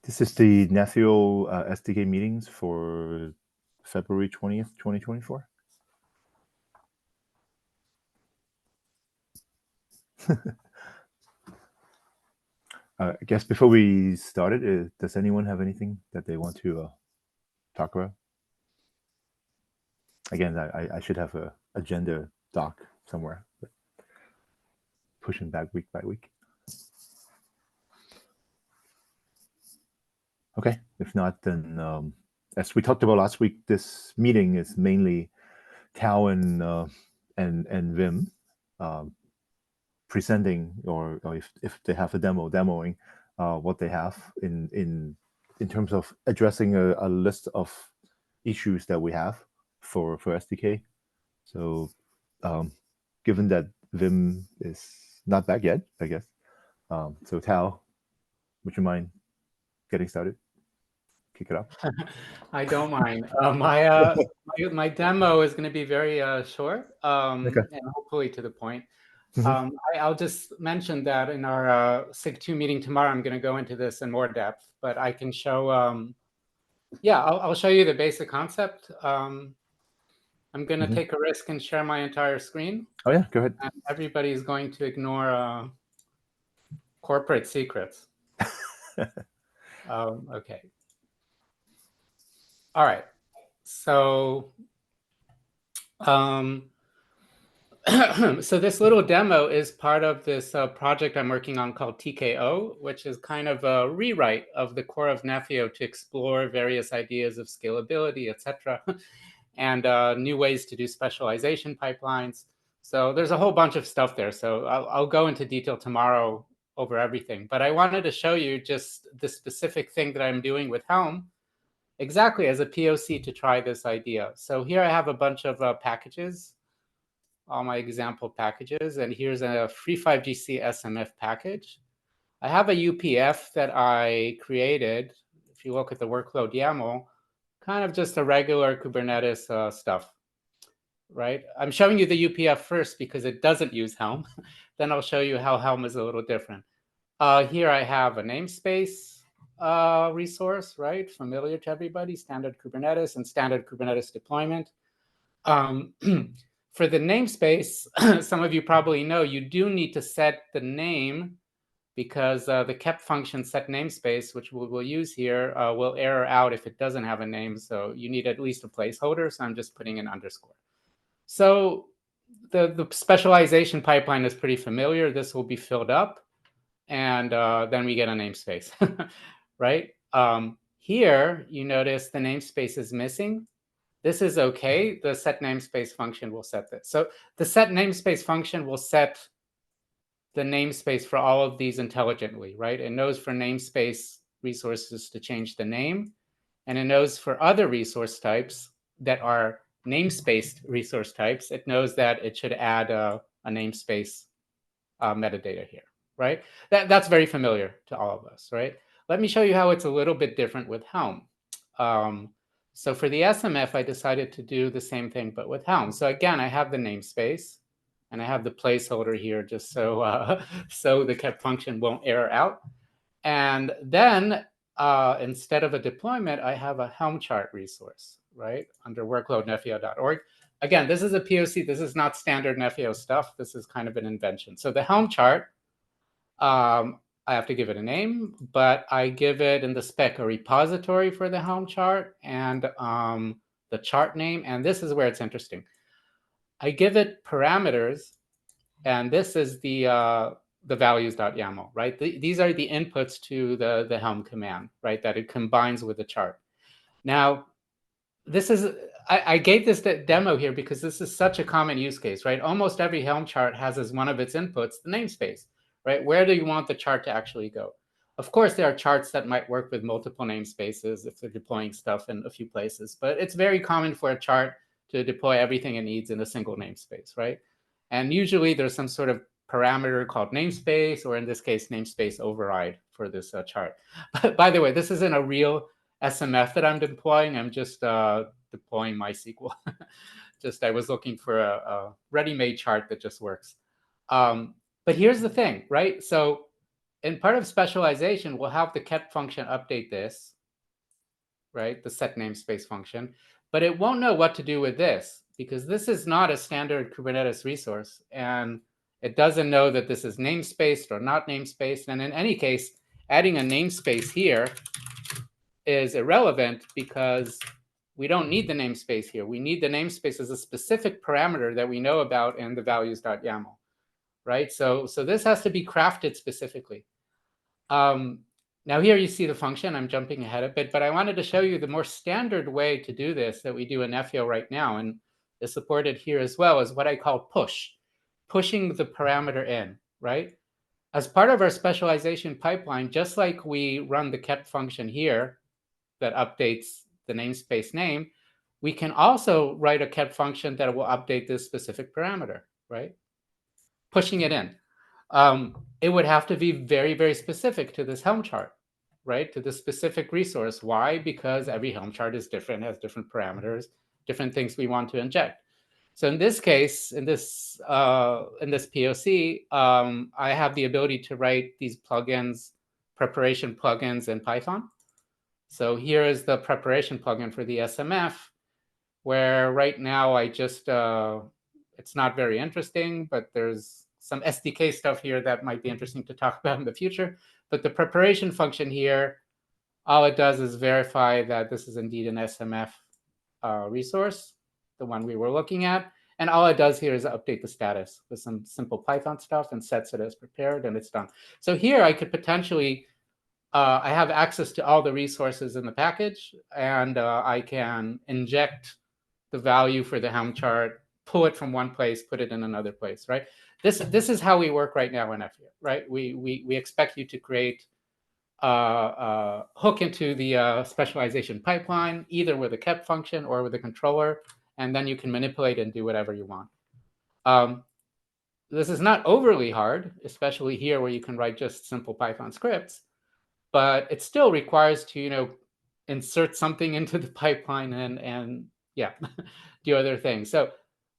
This is the Nephew SDK meetings for February 20th, 2024. I guess before we started, does anyone have anything that they want to talk about? Again, I should have an agenda doc somewhere, but pushing back week by week. Okay, if not, then as we talked about last week, this meeting is mainly Tao and Vim presenting, or if they have a demoing what they have in terms of addressing a list of issues that we have for SDK. So given that Vim is not back yet, I guess. So Tao, would you mind getting started? Kick it off. I don't mind. My demo is going to be very short Okay. and hopefully to the point. I'll just mention that in our SIG 2 meeting tomorrow, I'm going to go into this in more depth, but I can show, I'll show you the basic concept. I'm going to take a risk and share my entire screen. Oh yeah, go ahead. And everybody's going to ignore corporate secrets. Okay. All right. So, so this little demo is part of this project I'm working on called TKO, which is kind of a rewrite of the core of Nephew to explore various ideas of scalability, etc., and new ways to do specialization pipelines. So there's a whole bunch of stuff there. So I'll go into detail tomorrow over everything. But I wanted to show you just the specific thing that I'm doing with Helm, exactly as a POC to try this idea. So here I have a bunch of packages, all my example packages, and here's a free5gc SMF package. I have a UPF that I created. If you look at the workload YAML, kind of just a regular Kubernetes stuff, right? I'm showing you the UPF first because it doesn't use Helm. Then I'll show you how Helm is a little different. Here I have a namespace resource, right? Familiar to everybody, standard Kubernetes and standard Kubernetes deployment. For the namespace, some of you probably know you do need to set the name because the kept function set namespace, which we'll use here, will error out if it doesn't have a name. So you need at least a placeholder. So I'm just putting an underscore. So the specialization pipeline is pretty familiar. This will be filled up. And then we get a namespace, right? Here, you notice the namespace is missing. This is okay. The set namespace function will set this. So the set namespace function will set the namespace for all of these intelligently, right? It knows for namespace resources to change the name, and it knows for other resource types that are namespaced resource types, it knows that it should add a namespace metadata here, right? That's very familiar to all of us, right? Let me show you how it's a little bit different with Helm. So for the SMF, I decided to do the same thing, but with Helm. So again, I have the namespace, and I have the placeholder here just so, so the kept function won't error out. And then instead of a deployment, I have a Helm chart resource, right, under workload.nephew.org. Again, this is a POC. This is not standard Nephew stuff. This is kind of an invention. So the Helm chart, I have to give it a name, but I give it in the spec a repository for the Helm chart and the chart name. And this is where it's interesting. I give it parameters, and this is the values.yaml, right? These are the inputs to the Helm command, right, that it combines with the chart. Now, this is, I gave this demo here because this is such a common use case, right? Almost every Helm chart has as one of its inputs the namespace, right? Where do you want the chart to actually go? Of course, there are charts that might work with multiple namespaces if they're deploying stuff in a few places, but it's very common for a chart to deploy everything it needs in a single namespace, right? And usually there's some sort of parameter called namespace, or in this case, namespace override for this chart. By the way, this isn't a real SMF that I'm deploying. I'm just deploying MySQL. Just I was looking for a ready-made chart that just works. But here's the thing, right? So in part of specialization, we'll have the ket function update this, right? The set namespace function, but it won't know what to do with this because this is not a standard Kubernetes resource, and it doesn't know that this is namespaced or not namespaced. And in any case, adding a namespace here is irrelevant because we don't need the namespace here. We need the namespace as a specific parameter that we know about in the values.yaml, right? So this has to be crafted specifically. Now here you see the function. I'm jumping ahead a bit, but I wanted to show you the more standard way to do this that we do in FEO right now, and is supported here as well, is what I call push, pushing the parameter in, right? As part of our specialization pipeline, just like we run the ket function here that updates the namespace name, we can also write a ket function that will update this specific parameter, right? Pushing it in. It would have to be very, very specific to this Helm chart, right? To the specific resource. Why? Because every Helm chart is different, has different parameters, different things we want to inject. So in this case, in this POC, I have the ability to write these plugins, preparation plugins in Python. So here is the preparation plugin for the SMF, where right now I just, it's not very interesting, but there's some SDK stuff here that might be interesting to talk about in the future. But the preparation function here, all it does is verify that this is indeed an SMF resource, the one we were looking at. And all it does here is update the status with some simple Python stuff and sets it as prepared, and it's done. So here I could potentially, I have access to all the resources in the package, and I can inject the value for the Helm chart, pull it from one place, put it in another place, right? This is how we work right now in FEO, right? We expect you to create hook into the specialization pipeline, either with a ket function or with a controller, and then you can manipulate and do whatever you want. This is not overly hard, especially here where you can write just simple Python scripts, but it still requires to, insert something into the pipeline and yeah, do other things. So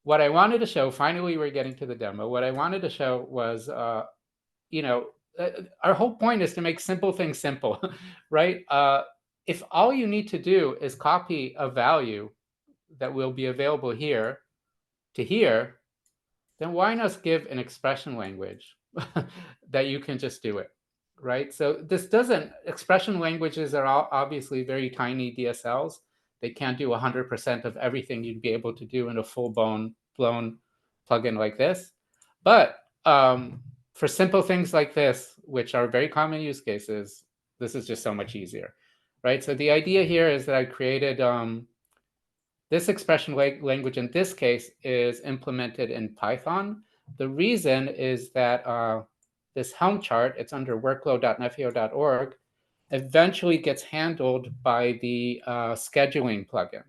what I wanted to show, finally, we're getting to the demo. What I wanted to show was, our whole point is to make simple things simple, right? If all you need to do is copy a value that will be available here to here, then why not give an expression language that you can just do it, right? So this doesn't, expression languages are obviously very tiny DSLs. They can't do 100% of everything you'd be able to do in a full-blown plugin like this. But for simple things like this, which are very common use cases, this is just so much easier, right? So the idea here is that I created this expression language in this case is implemented in Python. The reason is that this Helm chart, it's under workload.nefeo.org, eventually gets handled by the scheduling plugin,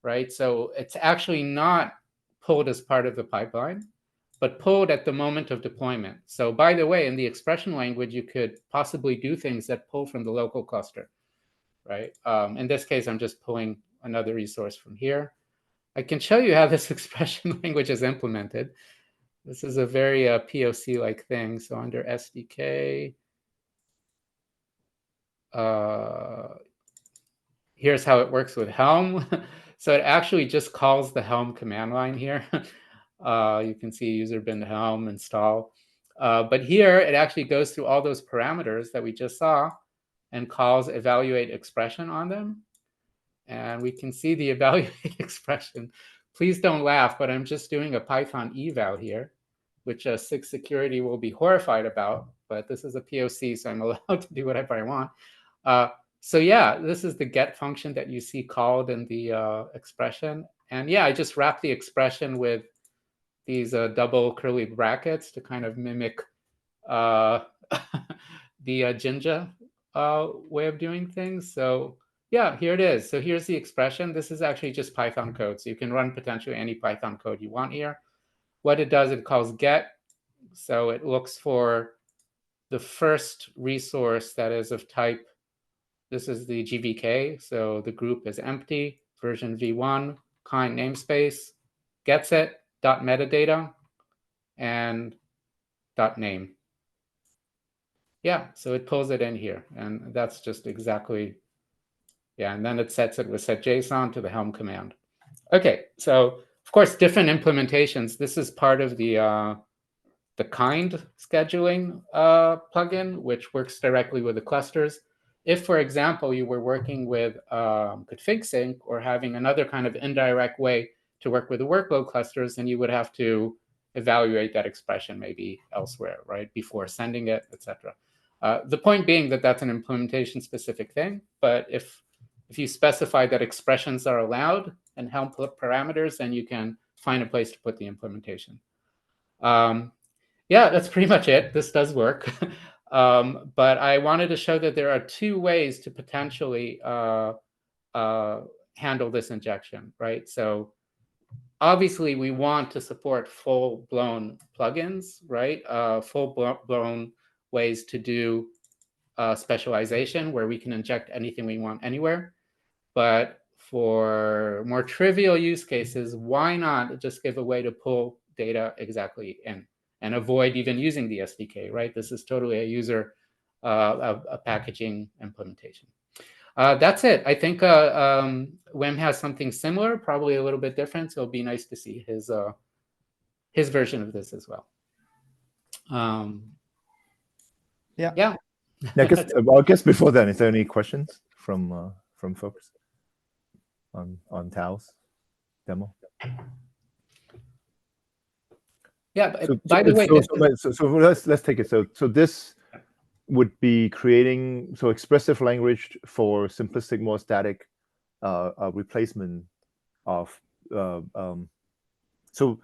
right? So it's actually not pulled as part of the pipeline, but pulled at the moment of deployment. So by the way, in the expression language, you could possibly do things that pull from the local cluster, right? In this case, I'm just pulling another resource from here. I can show you how this expression language is implemented. This is a very POC-like thing. So under SDK, here's how it works with Helm. So it actually just calls the Helm command line here. You can see user bin Helm install. But here it actually goes through all those parameters that we just saw and calls evaluate expression on them. And we can see the evaluate expression. Please don't laugh, but I'm just doing a Python eval here, which SIG security will be horrified about. But this is a POC, so I'm allowed to do whatever I want. So yeah, this is the get function that you see called in the expression. And yeah, I just wrap the expression with these double curly brackets to kind of mimic the Jinja way of doing things. So yeah, here it is. So here's the expression. This is actually just Python code. So you can run potentially any Python code you want here. What it does, it calls get. So it looks for the first resource that is of type, this is the GVK. So the group is empty, version v1, kind namespace, gets it, .metadata, and .name. Yeah, so it pulls it in here, and that's just exactly, yeah, and then it sets it with set.json to the Helm command. Okay, so of course, different implementations. This is part of the kind scheduling plugin, which works directly with the clusters. If, for example, you were working with config sync or having another kind of indirect way to work with the workload clusters, then you would have to evaluate that expression maybe elsewhere, right, before sending it, etc. The point being that that's an implementation-specific thing, but if you specify that expressions are allowed and Helm parameters, then you can find a place to put the implementation. Yeah, that's pretty much it. This does work. But I wanted to show that there are two ways to potentially handle this injection, right? So obviously, we want to support full-blown plugins, right? Full-blown ways to do specialization where we can inject anything we want anywhere. But for more trivial use cases, why not just give a way to pull data exactly in and avoid even using the SDK, right? This is totally a user a packaging implementation. That's it. I think Wim has something similar, probably a little bit different. So it'll be nice to see his version of this as well. Yeah. Yeah, I guess before then, is there any questions from folks on Tao's demo? Yeah. By the way, let's take it. So this would be creating expressive language for simplistic, more static replacement of so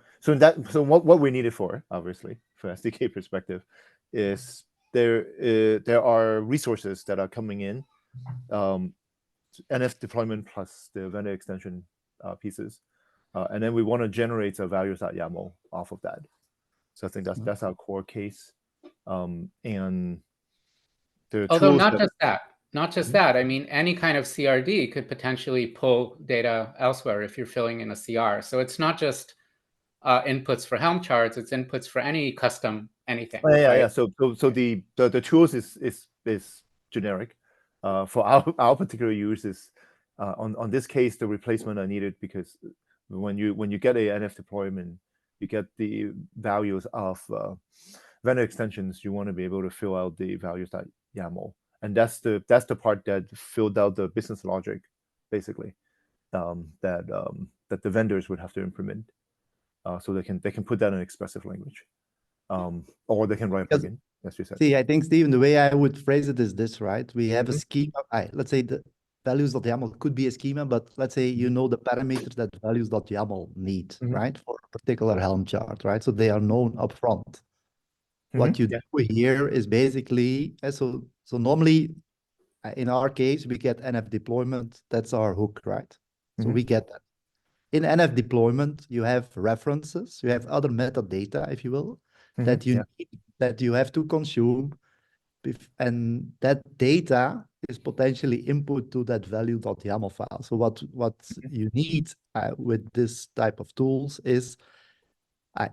what we need it for, obviously, from SDK perspective, is there are resources that are coming in, NF deployment plus the vendor extension pieces, and then we want to generate a values.yaml off of that. So I think that's our core case, and although not just that. I mean, any kind of CRD could potentially pull data elsewhere if you're filling in a CR. So it's not just inputs for Helm charts; it's inputs for any custom anything. Yeah, right? yeah. So the tools is generic. For our particular use is on this case, the replacement are needed because when you get a NF deployment, you get the values of vendor extensions. You want to be able to fill out the values.yaml, and that's the part that filled out the business logic, basically, that the vendors would have to implement, so they can put that in expressive language, or they can write a plugin, as you said. See, I think, Steven, the way I would phrase it is this, right? We have a schema. Let's say the values.yaml could be a schema, but let's say you know the parameters that values.yaml need, right, for a particular Helm chart, right? So they are known upfront. What you do here is basically, so normally in our case, we get NF deployment. That's our hook, right? So we get that. In NF deployment, you have references, you have other metadata, if you will, that you have to consume, and that data is potentially input to that value.yaml file. So what you need with this type of tools is,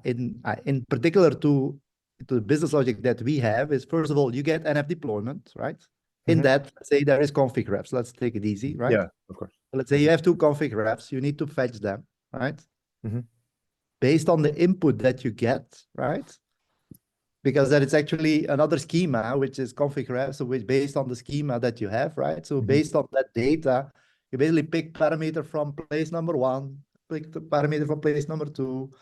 in particular to the business logic that we have, is first of all, you get NF deployment, right? In that, let's say there is config refs. Let's take it easy, right? Yeah, of course. So let's say you have two config refs. You need to fetch them, right? Based on the input that you get, right? Because that is actually another schema, which is config ref, so which based on the schema that you have, right? So based on that data, you basically pick parameter from place number 1, pick the parameter from place number 2.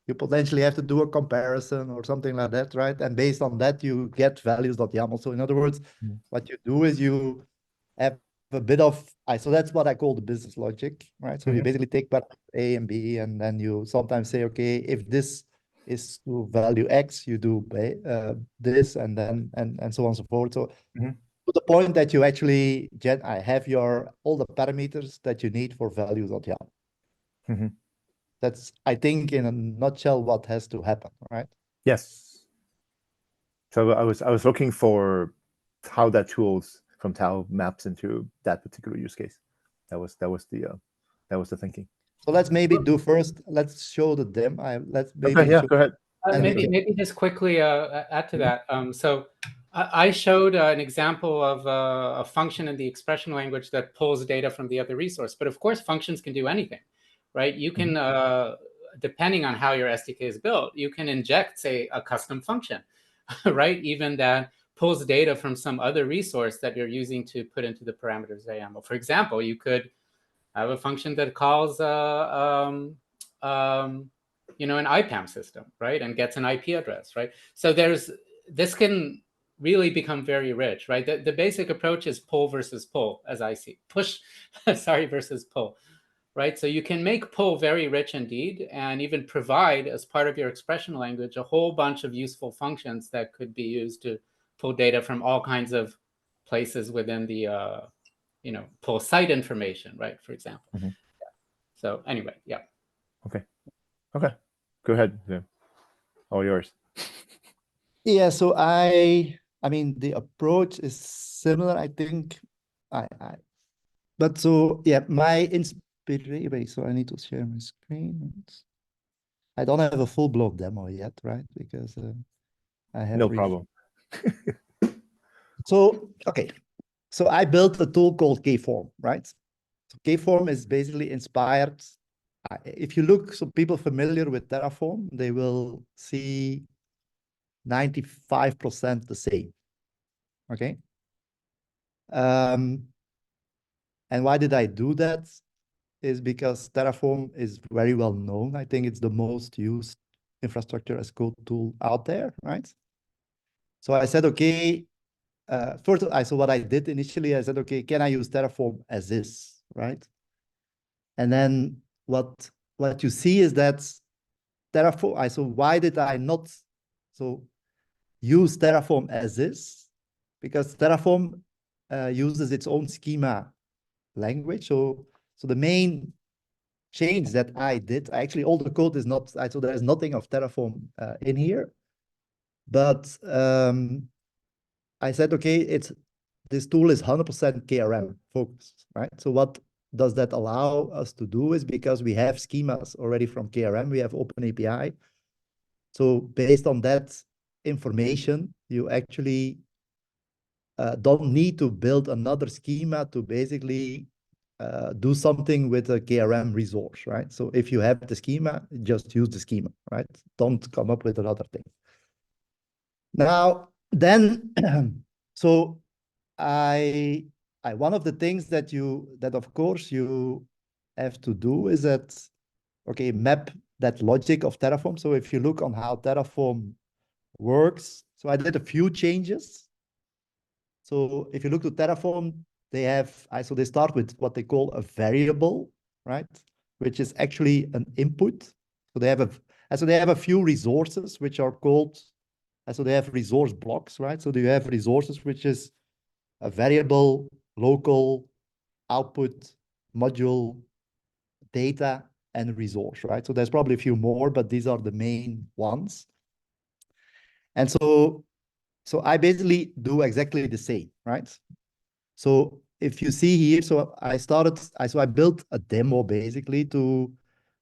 You potentially have to do a comparison or something like that, right? And based on that, you get values.yaml. So in other words, what you do is you have a bit of, so that's what I call the business logic, right? So you basically take parameter A and B, and then you sometimes say, okay, if this is to value X, you do this, and then and so on and so forth. So to the point that you actually have all the parameters that you need for values.yaml. That's, I think, in a nutshell, what has to happen, right? Yes. So I was looking for how that tools from Tao maps into that particular use case. That was the thinking. So let's maybe do first. Let's show the demo. Go ahead. Maybe just quickly add to that. So I showed an example of a function in the expression language that pulls data from the other resource. But of course, functions can do anything, right? You can, depending on how your SDK is built, you can inject, say, a custom function, right? Even that pulls data from some other resource that you're using to put into the parameters YAML. For example, you could have a function that calls, an IPAM system, right? And gets an IP address, right? So this can really become very rich, right? The basic approach is pull versus pull, as I see. Push, sorry, versus pull, right? So you can make pull very rich indeed, and even provide as part of your expression language a whole bunch of useful functions that could be used to pull data from all kinds of places within the pull site information, right? For example. Yeah. So anyway, yeah. Okay. Go ahead. Yeah. All yours. Yeah, so I mean the approach is similar, I think. But so yeah, my inspiration. Wait, so I need to share my screen. I don't have a full blown demo yet, right? Because I have no problem. So okay, so I built a tool called Kform, right? So Kform is basically inspired. If you look, so people familiar with Terraform, they will see 95% the same. Okay. And why did I do that? Is because Terraform is very well known. I think it's the most used infrastructure as code tool out there, right? So I said, okay, first, so what I did initially, I said, okay, can I use Terraform as is, right? And then what you see is that Terraform, so why did I not use Terraform as is? Because Terraform uses its own schema language. So the main change that I did, actually all the code is not, so there's nothing of Terraform in here. But I said, okay, this tool is 100% KRM focused, right? So what does that allow us to do is because we have schemas already from KRM, we have OpenAPI. So based on that information, you actually don't need to build another schema to basically do something with a KRM resource, right? So if you have the schema, just use the schema, right? Don't come up with another thing. Now, then, so one of the things that of course you have to do is that, okay, map that logic of Terraform. So if you look on how Terraform works, so I did a few changes. So if you look to Terraform, so they start with what they call a variable, right? Which is actually an input. So they have a few resources which are called, so they have resource blocks, right? So you have resources which is a variable, local, output, module, data, and resource, right? So there's probably a few more, but these are the main ones. And so I basically do exactly the same, right? So if you see here, so I built a demo basically to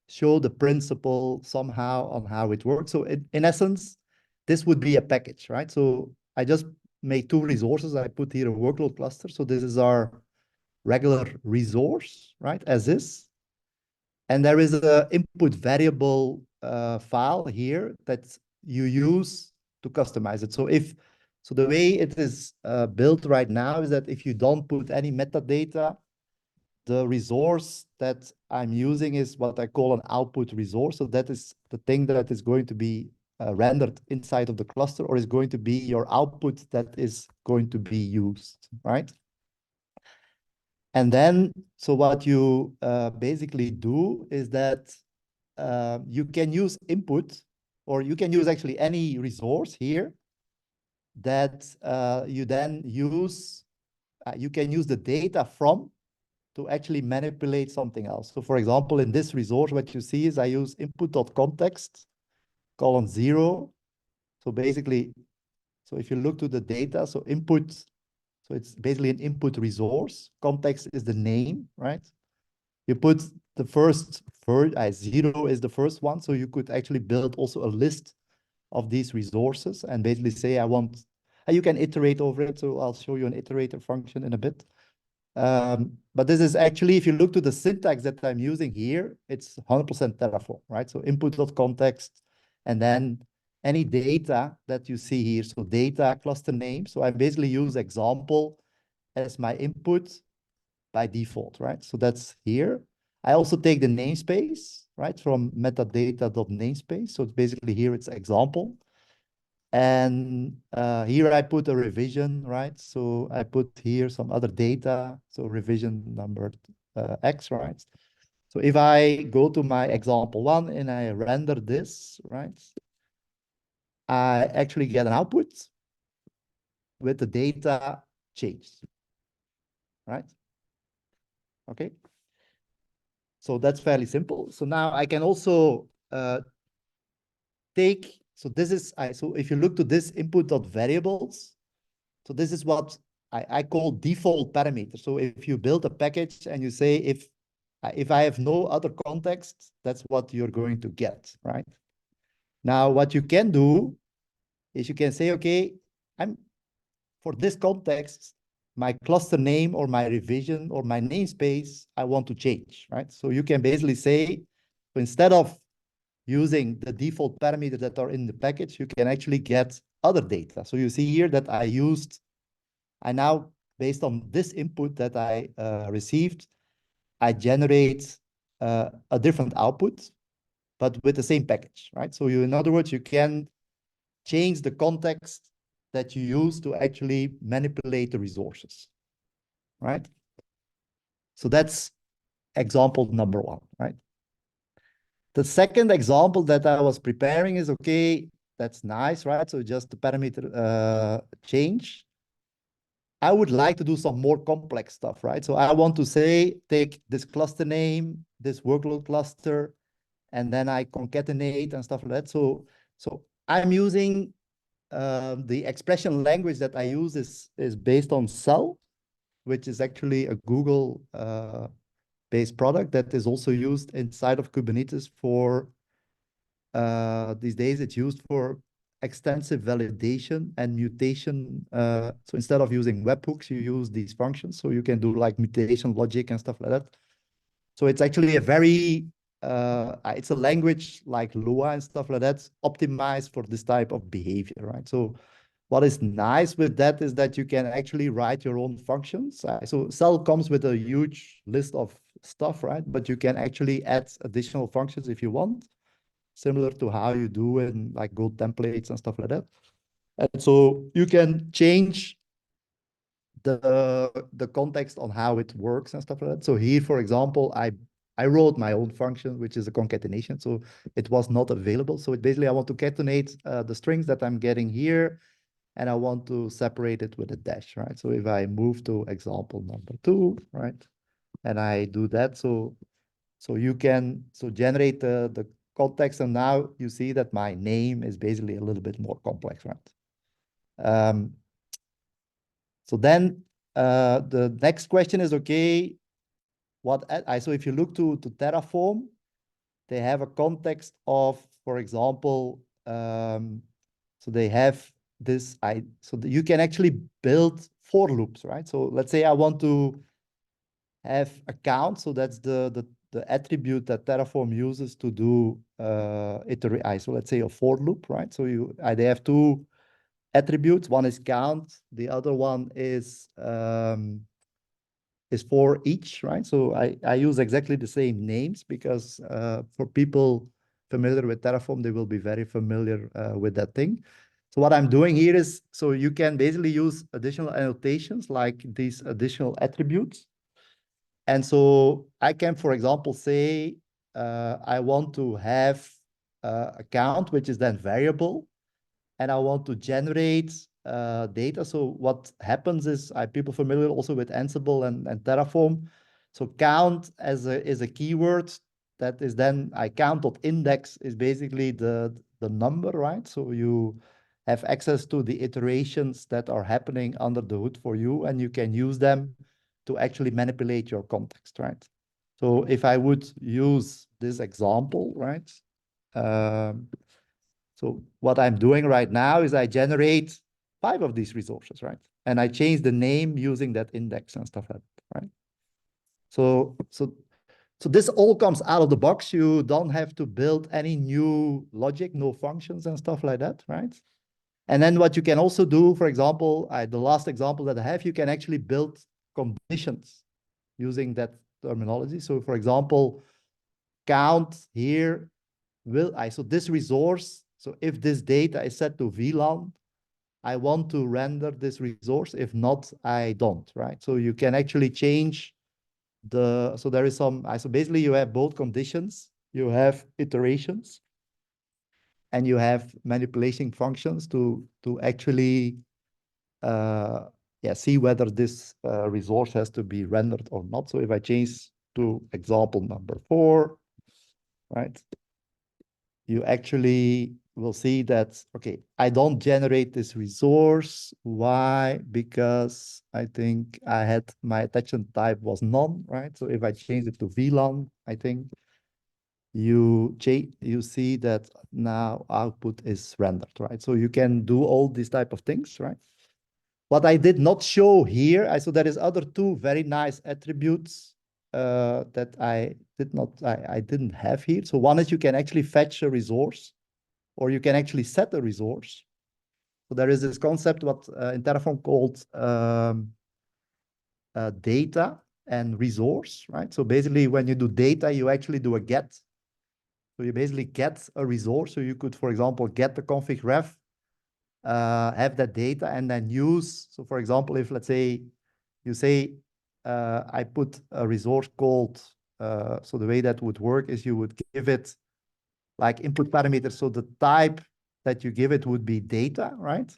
show the principle somehow on how it works. So in essence, this would be a package, right? So I just made two resources. I put here a workload cluster. So this is our regular resource, right, as is. And there is an input variable file here that you use to customize it. So the way it is built right now is that if you don't put any metadata, the resource that I'm using is what I call an output resource. So that is the thing that is going to be rendered inside of the cluster, or is going to be your output that is going to be used, right? And then, so what you basically do is that you can use input, or you can use actually any resource here that you then use, you can use the data from to actually manipulate something else. So for example, in this resource, what you see is I use input.context, colon 0. So basically, so if you look to the data, so input, so it's basically an input resource. Context is the name, right? You put the first, 0 is the first one. So you could actually build also a list of these resources and basically say, I want And you can iterate over it. So I'll show you an iterator function in a bit. But this is actually, if you look to the syntax that I'm using here, it's 100% Terraform, right? So input.context, and then any data that you see here. So data cluster name. So I basically use example as my input by default, right? So that's here. I also take the namespace, right, from metadata.namespace. So it's basically here it's example. And here I put a revision, right? So I put here some other data. So revision number X, right? So if I go to my example one and I render this, right? I actually get an output with the data changed, right? Okay. So that's fairly simple. So now I can also take, so this is, so if you look to this input.variables, so this is what I call default parameter. So if you build a package and you say, if I have no other context, that's what you're going to get, right? Now, what you can do is you can say, okay, for this context, my cluster name or my revision or my namespace, I want to change, right? So you can basically say, so instead of using the default parameters that are in the package, you can actually get other data. So you see here that I now, based on this input that I received, I generate a different output, but with the same package, right? So in other words, you can change the context that you use to actually manipulate the resources, right? So that's example number one, right? The second example that I was preparing is, okay, that's nice, right? So just the parameter change. I would like to do some more complex stuff, right? So I want to say, take this cluster name, this workload cluster, and then I concatenate and stuff like that. So I'm using the expression language that I use is based on Cell, which is actually a Google based product that is also used inside of Kubernetes for these days. It's used for extensive validation and mutation. So instead of using webhooks, you use these functions. So you can do like mutation logic and stuff like that. So it's actually a very, it's a language like Lua and stuff like that, optimized for this type of behavior, right? So what is nice with that is that you can actually write your own functions. So Cell comes with a huge list of stuff, right? But you can actually add additional functions if you want, similar to how you do in like Go templates and stuff like that. And so you can change the context on how it works and stuff like that. So here, for example, I wrote my own function, which is a concatenation. So it was not available. So it basically, I want to concatenate the strings that I'm getting here, and I want to separate it with a dash, right? So if I move to example number 2, right, and I do that, so you can generate the context, and now you see that my name is basically a little bit more complex, right? So then the next question is, okay, so if you look to Terraform, they have a context of, for example, so they have this, so you can actually build for loops, right? So let's say I want to have a count. So that's the attribute that Terraform uses to do iterate. So let's say a for loop, right? So they have two attributes. One is count. The other one is for each, right? So I use exactly the same names because for people familiar with Terraform, they will be very familiar with that thing. So what I'm doing here is, so you can basically use additional annotations like these additional attributes. And so I can, for example, say I want to have a count, which is then variable, and I want to generate data. So what happens is, people familiar also with Ansible and Terraform. So count is a keyword that is then, count.index is basically the number, right? So you have access to the iterations that are happening under the hood for you, and you can use them to actually manipulate your context, right? So if I would use this example, right? So what I'm doing right now is I generate 5 of these resources, right? And I change the name using that index and stuff like that, right? So this all comes out of the box. You don't have to build any new logic, no functions and stuff like that, right? And then what you can also do, for example, the last example that I have, you can actually build conditions using that terminology. So for example, count here so this resource, so if this data is set to VLAN, I want to render this resource. If not, I don't, right? So you can actually change so there is some, so basically you have both conditions, you have iterations, and you have manipulation functions to actually see whether this resource has to be rendered or not. So if I change to example number 4, right, you actually will see that, okay, I don't generate this resource. Why? Because I think I had my attachment type was none, right? So if I change it to VLAN, I think you see that now output is rendered, right? So you can do all these type of things, right? What I did not show here, so there is other 2 very nice attributes that I didn't have here. So one is you can actually fetch a resource, or you can actually set a resource. So there is this concept what in Terraform called data and resource, right? So basically when you do data, you actually do a get. So you basically get a resource. So you could, for example, get the config ref, have that data, and then use. So for example, if let's say you say, I put a resource called, so the way that would work is you would give it like input parameters. So the type that you give it would be data, right?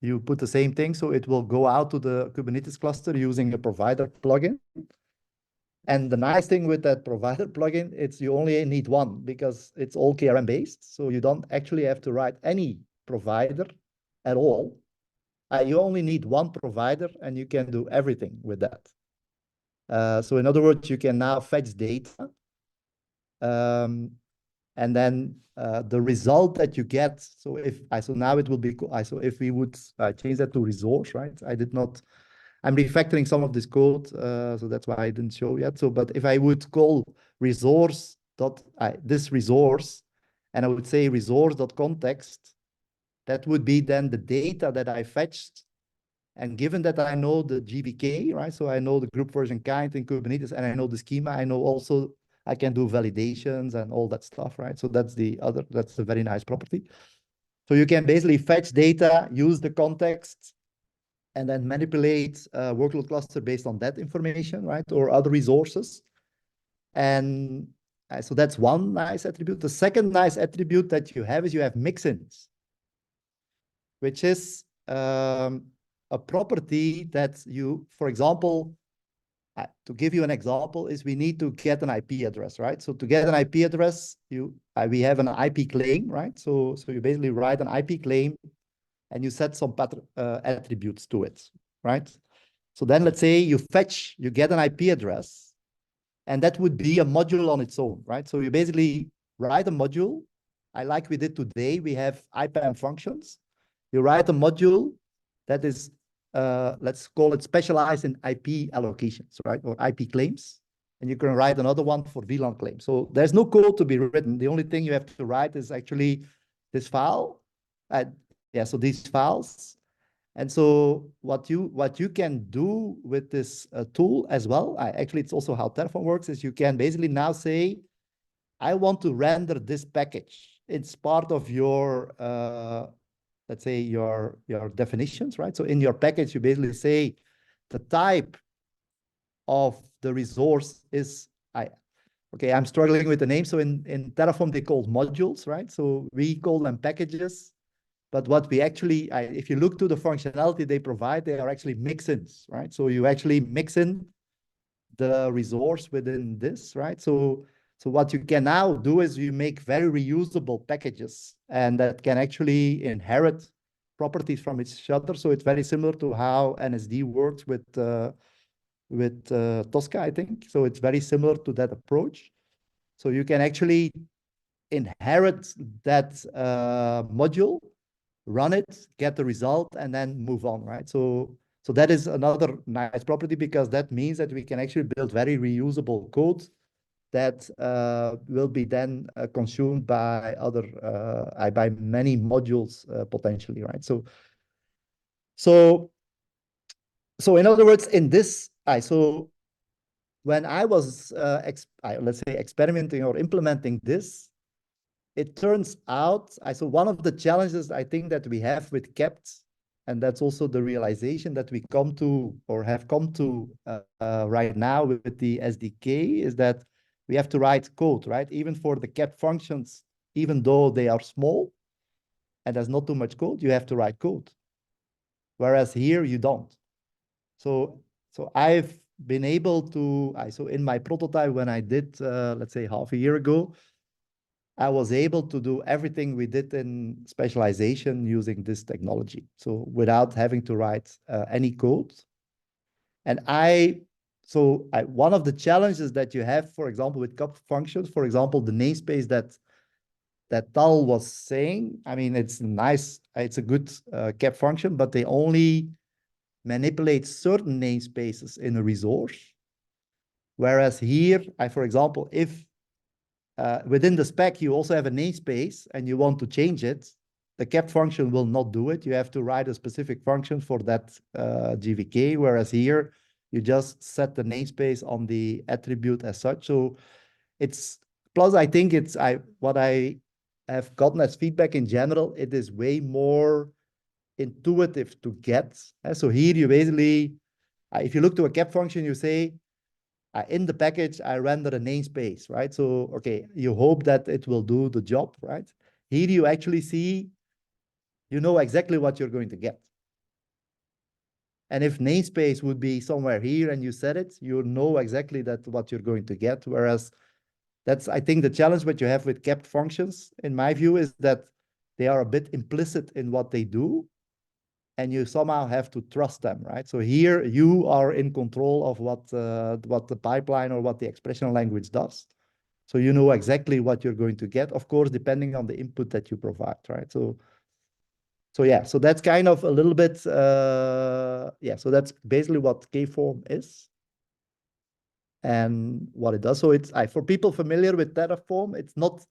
You put the same thing. So it will go out to the Kubernetes cluster using a provider plugin. And the nice thing with that provider plugin, it's you only need one because it's all KRM based. So you don't actually have to write any provider at all. You only need one provider and you can do everything with that. So in other words, you can now fetch data. And then the result that you get, so now it will be, so if we would change that to resource, right? I'm refactoring some of this code, so that's why I didn't show yet. So, but if I would call resource this resource, and I would say resource.context, that would be then the data that I fetched. And given that I know the GVK, right? So I know the group version kind in Kubernetes, and I know the schema, I know also I can do validations and all that stuff, right? So that's a very nice property. So you can basically fetch data, use the context, and then manipulate a workload cluster based on that information, right? Or other resources. And so that's one nice attribute. The second nice attribute that you have is you have mixins, which is a property that you, for example, to give you an example, is we need to get an IP address, right? So to get an IP address, we have an IP claim, right? So you basically write an IP claim and you set some attributes to it, right? So then let's say you get an IP address, and that would be a module on its own, right? So you basically write a module. Like we did today, we have IPAM functions. You write a module that is, let's call it specialized in IP allocations, right? Or IP claims. And you can write another one for VLAN claims. So there's no code to be written. The only thing you have to write is actually this file. So these files. And so what you can do with this tool as well, actually it's also how Terraform works, is you can basically now say, I want to render this package. It's part of your, let's say your definitions, right? So in your package, you basically say the type of the resource is, I'm struggling with the name. So in Terraform, they call modules, right? So we call them packages. But what we actually, if you look to the functionality they provide, they are actually mix-ins, right? So you actually mix in the resource within this, right? So what you can now do is you make very reusable packages, and that can actually inherit properties from each other. So it's very similar to how NSD works with Tosca, I think. So it's very similar to that approach. So you can actually inherit that module run it, get the result, and then move on, right? So that is another nice property, because that means that we can actually build very reusable code that will be then consumed by other by many modules potentially, right? So in other words, in this, so when I was let's say experimenting or implementing this, it turns out, so one of the challenges I think that we have with kept, and that's also the realization that we come to or have come to right now with the SDK, is that we have to write code, right? Even for the kept functions, even though they are small and there's not too much code, you have to write code. Whereas here you don't. So I've been able to, so in my prototype when I did, let's say half a year ago, I was able to do everything we did in specialization using this technology. So without having to write any code. And one of the challenges that you have, for example, with cup functions, for example, the namespace that Tal was saying, I mean, it's nice, it's a good cap function, but they only manipulate certain namespaces in a resource. Whereas here, for example, if within the spec, you also have a namespace and you want to change it, the cap function will not do it. You have to write a specific function for that GVK, whereas here, you just set the namespace on the attribute as such. So it's, plus I think it's, what I have gotten as feedback in general, it is way more intuitive to get. So here you basically, if you look to a cap function, you say, in the package, I render a namespace, right? So, okay, you hope that it will do the job, right? Here you actually see, you know exactly what you're going to get. And if namespace would be somewhere here and you set it, you know exactly that what you're going to get. Whereas that's, I think, the challenge what you have with kept functions, in my view, is that they are a bit implicit in what they do, and you somehow have to trust them, right? So here you are in control of what the pipeline or what the expression language does. So you know exactly what you're going to get, of course, depending on the input that you provide, right? So yeah, so that's kind of a little bit, yeah, so that's basically what Kform is and what it does. So it's, for people familiar with Terraform, it's not,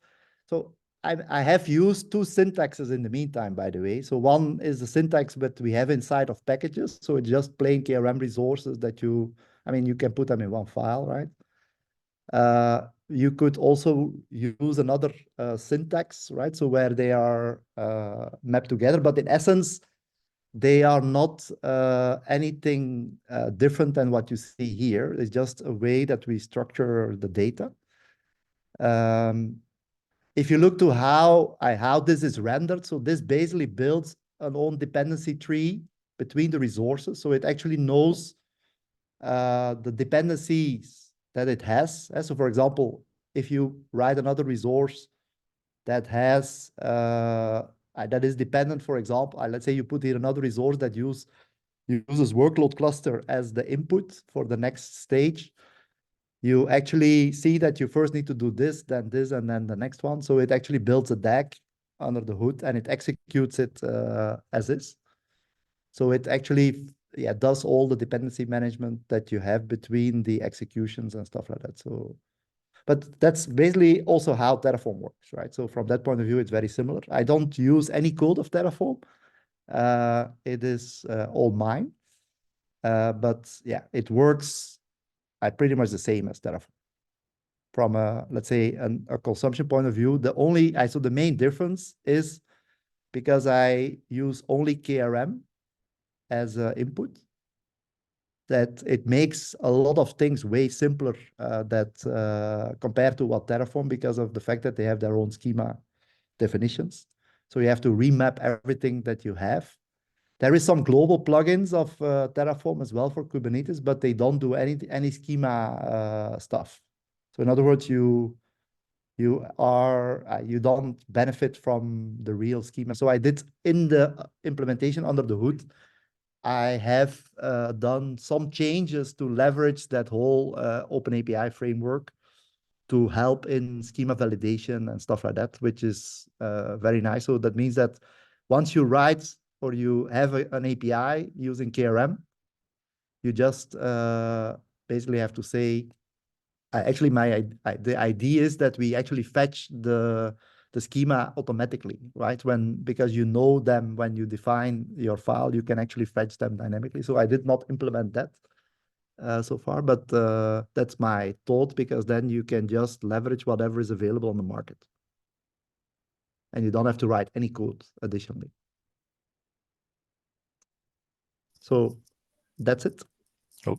so I have used two syntaxes in the meantime, by the way. So one is the syntax that we have inside of packages. So it's just plain KRM resources that you can put them in one file, right? You could also use another syntax, right? So where they are mapped together, but in essence, they are not anything different than what you see here. It's just a way that we structure the data. If you look to how this is rendered, so this basically builds an own dependency tree between the resources. So it actually knows the dependencies that it has. So for example, if you write another resource that has, that is dependent, for example, let's say you put here another resource that uses workload cluster as the input for the next stage, you actually see that you first need to do this, and then the next one. So it actually builds a DAG under the hood and it executes it as is. So it actually, yeah, does all the dependency management that you have between the executions and stuff like that. So, but that's basically also how Terraform works, right? So from that point of view, it's very similar. I don't use any code of Terraform. It is all mine. But yeah, it works pretty much the same as Terraform. From a, let's say, a consumption point of view, so the main difference is because I use only KRM as input, that it makes a lot of things way simpler compared to what Terraform, because of the fact that they have their own schema definitions. So you have to remap everything that you have. There is some global plugins of Terraform as well for Kubernetes, but they don't do any schema stuff. So in other words, you don't benefit from the real schema. So I did, in the implementation under the hood, I have done some changes to leverage that whole OpenAPI framework to help in schema validation and stuff like that, which is very nice. So that means that once you write or you have an API using KRM, you just basically have to say, actually, the idea is that we actually fetch the schema automatically, right? Because you know them when you define your file, you can actually fetch them dynamically. So I did not implement that so far, but that's my thought, because then you can just leverage whatever is available on the market. And you don't have to write any code additionally. So that's it. Oh,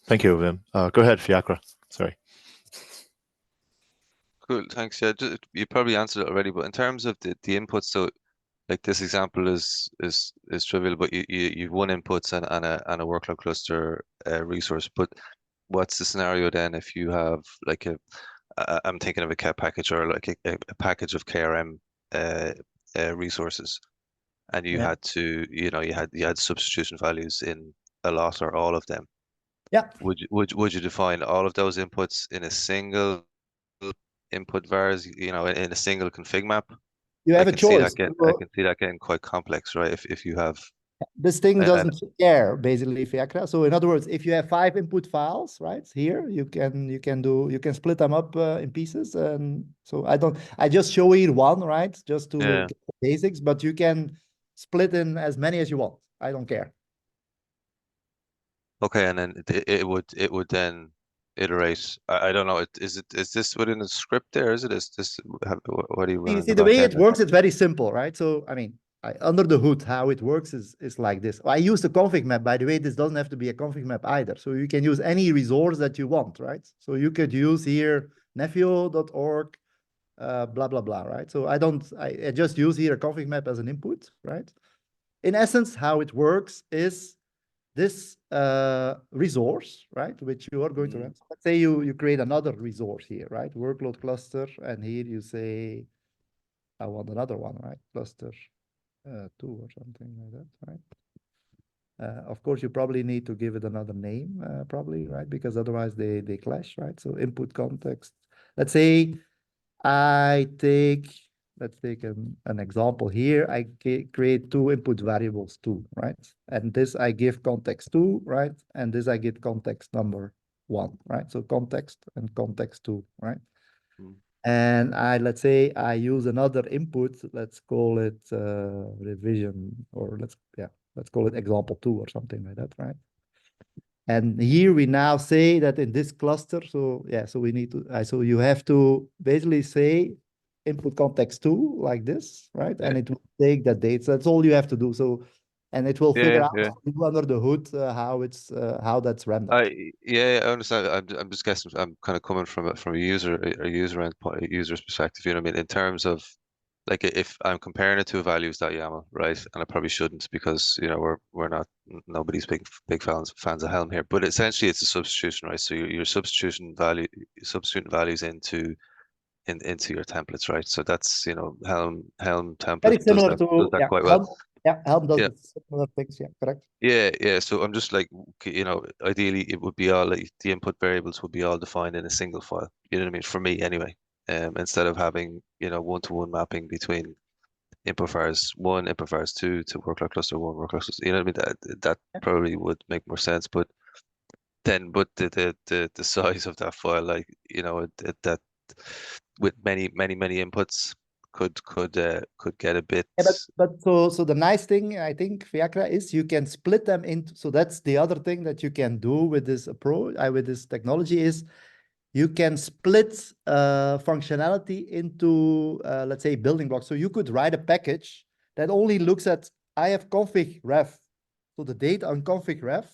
thank you, Wim. Go ahead, Fiacre. Sorry. Cool, thanks. Yeah, you probably answered it already, but in terms of the inputs, so like this example is trivial, but you've one inputs and a workload cluster resource. But what's the scenario then if you have like I'm thinking of a cat package or like a package of KRM resources, and you had to, you had substitution values in a lot or all of them. Yeah. Would you define all of those inputs in a single input vars, in a single config map? You have a choice. I can see that getting quite complex, right? If you have this thing doesn't care basically, Fiacre. So in other words, if you have 5 input files, right here, you can split them up in pieces. And so I just show here one, right, just to get the basics. But you can split in as many as you want. I don't care. Okay, and then it would then iterate. I don't know. Is this within the script there? Is this what do you run? You see, the way it works, it's very simple, right? So I mean, under the hood, how it works is like this. I use the config map. By the way, this doesn't have to be a config map either. So you can use any resource that you want, right? So you could use here nephew.org, blah, blah, blah, right? So I just use here a config map as an input, right? In essence, how it works is this resource, right, which you are going to run. So let's say you create another resource here, right? Workload cluster, and here you say, I want another one, right? Cluster 2 or something like that, right? Of course, you probably need to give it another name, probably, right? Because otherwise they clash, right? So input context. Let's say let's take an example here. I create 2 input variables too, right? And this I give context 2, right? And this I give context number 1, right? So context and context 2, right? And let's say I use another input. Let's call it revision, or let's call it example 2 or something like that, right? And here we now say that in this cluster, so we need to, so you have to basically say input context 2 like this, right? And it will take that date. So that's all you have to do. So, and it will figure out under the hood how that's rendered. I understand. I'm just guessing. I'm kind of coming from a user's perspective. You know what I mean? In terms of like if I'm comparing it to a values.yaml, right? And I probably shouldn't, because we're not, nobody's big fans of Helm here. But essentially, it's a substitution, right? So you're substituting values into your templates, right? So that's Helm template very similar does that quite well. Helm does similar things. Yeah, correct. Yeah. So I'm just like, ideally it would be all like the input variables would be all defined in a single file. You know what I mean? For me, anyway. Instead of having one-to-one mapping between input vars 1, input vars 2 to workload cluster 1, workload cluster. You know what I mean? That probably would make more sense. But the size of that file, like that with many inputs could get a bit. But so the nice thing, I think, Fiacre, is you can split them into. So that's the other thing that you can do with this approach, with this technology, is you can split functionality into, let's say, building blocks. So you could write a package that only looks at, I have config ref, so the data on config ref,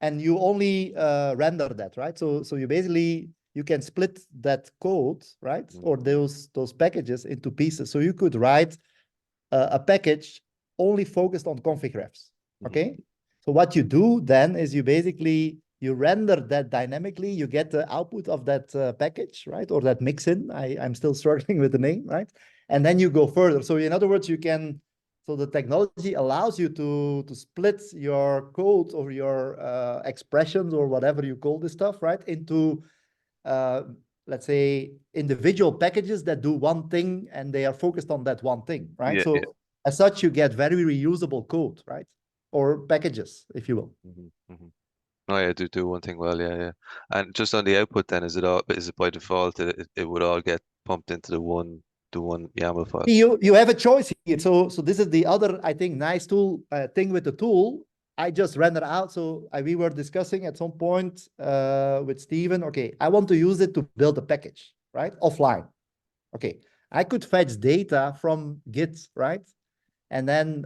and you only render that, right? So you basically, you can split that code, right? Or those packages into pieces. So you could write a package only focused on config refs, okay? So what you do then is you render that dynamically, you get the output of that package, right? Or that mixin. I'm still struggling with the name, right? And then you go further. So in other words, so the technology allows you to split your code or your expressions or whatever you call this stuff, right? Into let's say, individual packages that do one thing and they are focused on that one thing, right? Yeah, So yeah. as such, you get very reusable code, right? Or packages, if you will. Oh yeah, do one thing well, yeah. And just on the output, then is it by default that it would all get pumped into the one YAML file? You have a choice here. So this is the other, I think, nice tool thing with the tool. I just render out. So we were discussing at some point with Steven, okay, I want to use it to build a package, right? Offline. Okay, I could fetch data from Git, right? And then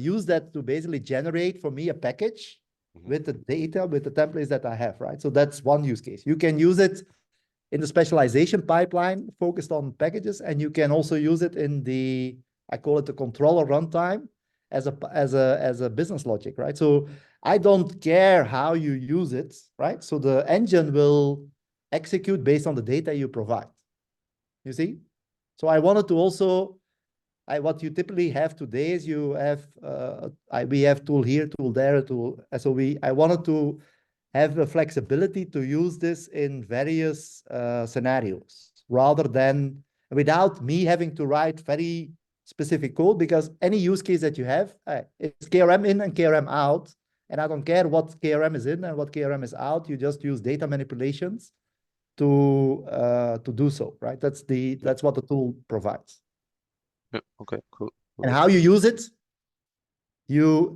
use that to basically generate for me a package with the data, with the templates that I have, right? So that's one use case. You can use it in the specialization pipeline focused on packages, and you can also use it in the, I call it the controller runtime as a business logic, right? So I don't care how you use it, right? So the engine will execute based on the data you provide. You see? So I wanted to also, what you typically have today is you have, we have tool here, tool there, tool. So I wanted to have the flexibility to use this in various scenarios rather than without me having to write very specific code, because any use case that you have, it's KRM in and KRM out. And I don't care what KRM is in and what KRM is out. You just use data manipulations to do so, right? That's what the tool provides. Yeah, okay, cool. And how you use it,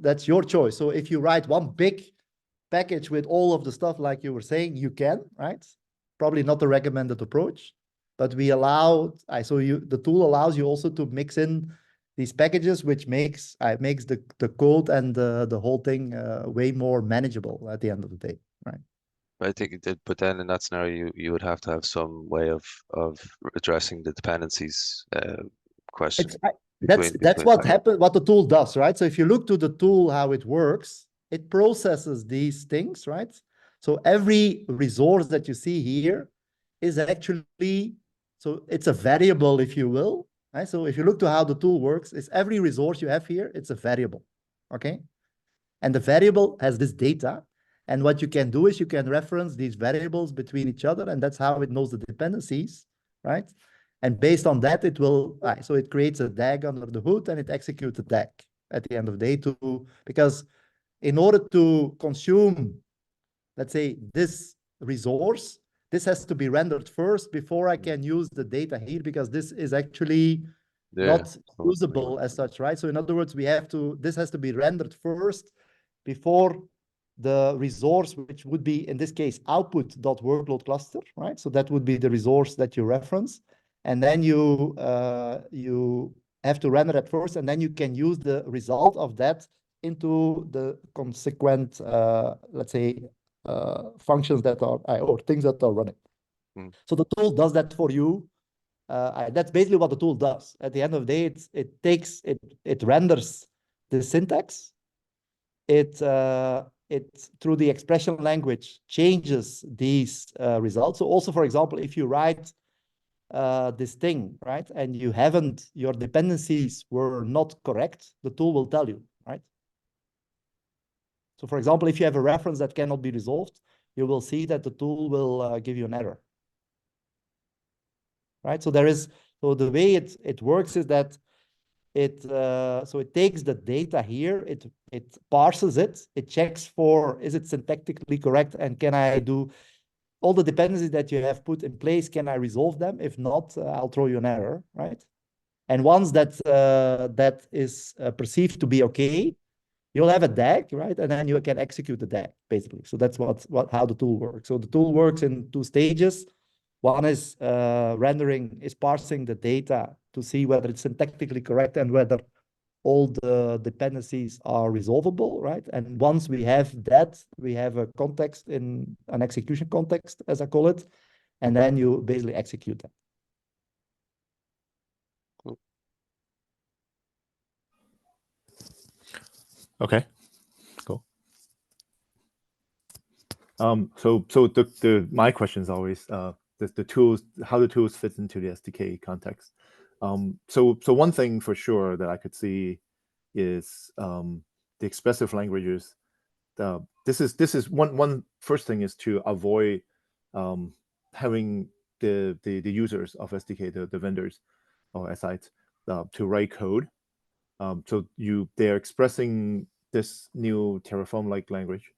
that's your choice. So if you write one big package with all of the stuff like you were saying, you can, right? Probably not the recommended approach, but we allow, the tool allows you also to mix in these packages, which makes the code and the whole thing way more manageable at the end of the day, right? I think it did, but then in that scenario, you would have to have some way of addressing the dependencies question. That's what happened, what the tool does, right? So if you look to the tool, how it works, it processes these things, right? So every resource that you see here is actually, so it's a variable, if you will, right? So if you look to how the tool works, it's every resource you have here, it's a variable, okay? And the variable has this data. And what you can do is you can reference these variables between each other, and that's how it knows the dependencies, right? And based on that, it will, so it creates a DAG under the hood and it executes a DAG at the end of the day because in order to consume, let's say, this resource, this has to be rendered first before I can use the data here, because this is actually not usable as such, right? So in other words, this has to be rendered first before the resource, which would be, in this case, output.workload cluster, right? So that would be the resource that you reference. And then you have to render it first, and then you can use the result of that into the consequent, let's say, functions that are, or things that are running. So the tool does that for you. That's basically what the tool does. At the end of the day, it renders the syntax. It through the expression language changes these results. So also, for example, if you write this thing, right, and your dependencies were not correct, the tool will tell you, right? So for example, if you have a reference that cannot be resolved, you will see that the tool will give you an error, right? So the way it works is that it takes the data here, it parses it, it checks for, is it syntactically correct, and can I do all the dependencies that you have put in place, can I resolve them? If not, I'll throw you an error, right? And once that is perceived to be okay, you'll have a DAG, right? And then you can execute the DAG, basically. So that's how the tool works. So the tool works in two stages. One is parsing the data to see whether it's syntactically correct and whether all the dependencies are resolvable, right? And once we have that, we have a context, in an execution context, as I call it, and then you basically execute that. Cool. Okay, cool. So my question is always the tools, how the tools fit into the SDK context. So one thing for sure that I could see is the expressive languages. This is one first thing is to avoid having the users of SDK, the vendors or SIs, to write code. So they're expressing this new Terraform-like language,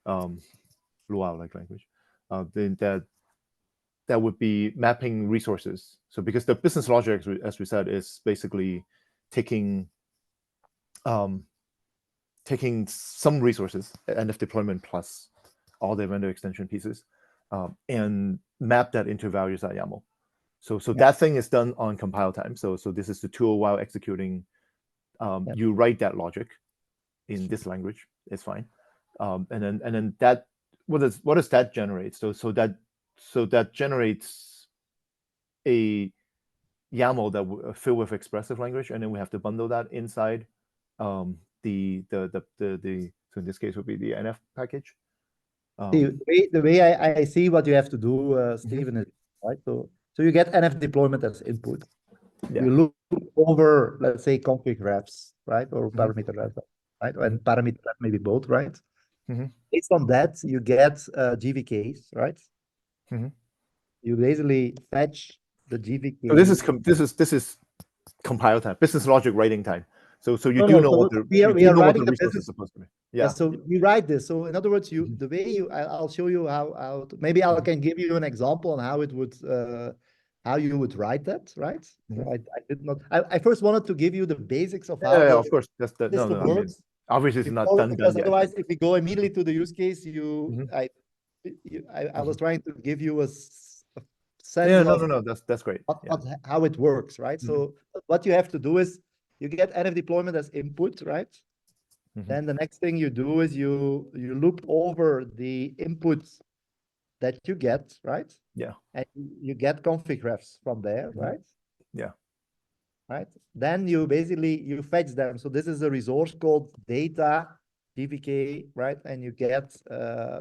Lua-like language, then that would be mapping resources. So because the business logic, as we said, is basically taking some resources, NF deployment plus all the vendor extension pieces, and map that into values.yaml. So that thing is done on compile time. So this is the tool while executing. You write that logic in this language. It's fine. And then that what does that generate? So that generates a YAML that filled with expressive language, and then we have to bundle that inside so in this case would be the NF package. The way I see what you have to do, Stephen, is right. So you get NF deployment as input. Yeah. You look over, let's say, config refs, right, or parameter refs, right, and parameter ref maybe both, right. Based on that, you get GVKs, right. You basically fetch the GVK. So this is compile time, business logic writing time. So you know what the resource is supposed to be. Yeah. So we write this. So in other words, the way I'll show you how maybe I can give you an example on how it would how you would write that, right? So I did not. I first wanted to give you the basics of how. Yeah, of course. That's the system works. I mean, obviously it's not done Because yet. otherwise, if we go immediately to the use case, I was trying to give you a sense. Yeah, no, that's great. How it works, right? So what you have to do is you get NF deployment as input, right? Then the next thing you do is you loop over the inputs that you get, right? Yeah. And you get config refs from there, right? Yeah. Right. Then you basically fetch them. So this is a resource called data GVK, right? And you get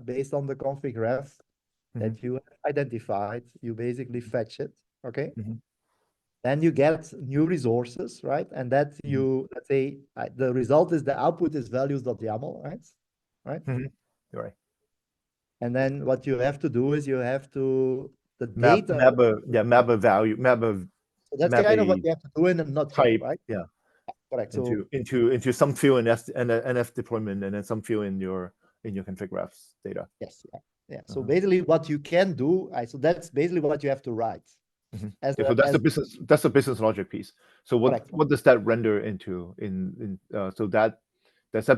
based on the config ref that you identified, you basically fetch it. Okay. Then you get new resources, right? And that let's say the result is the output is values.yaml, right? Right. You're right. And then what you have to do is you have to map a value, so that's kind of what you have to do in a nutshell, type, right? Yeah. Correct. Into some field in NF deployment, and then some field in your config refs data. Yes. Yeah. So basically, what you can do, so that's basically what you have to write. So that's the business logic piece. So what does that render into so that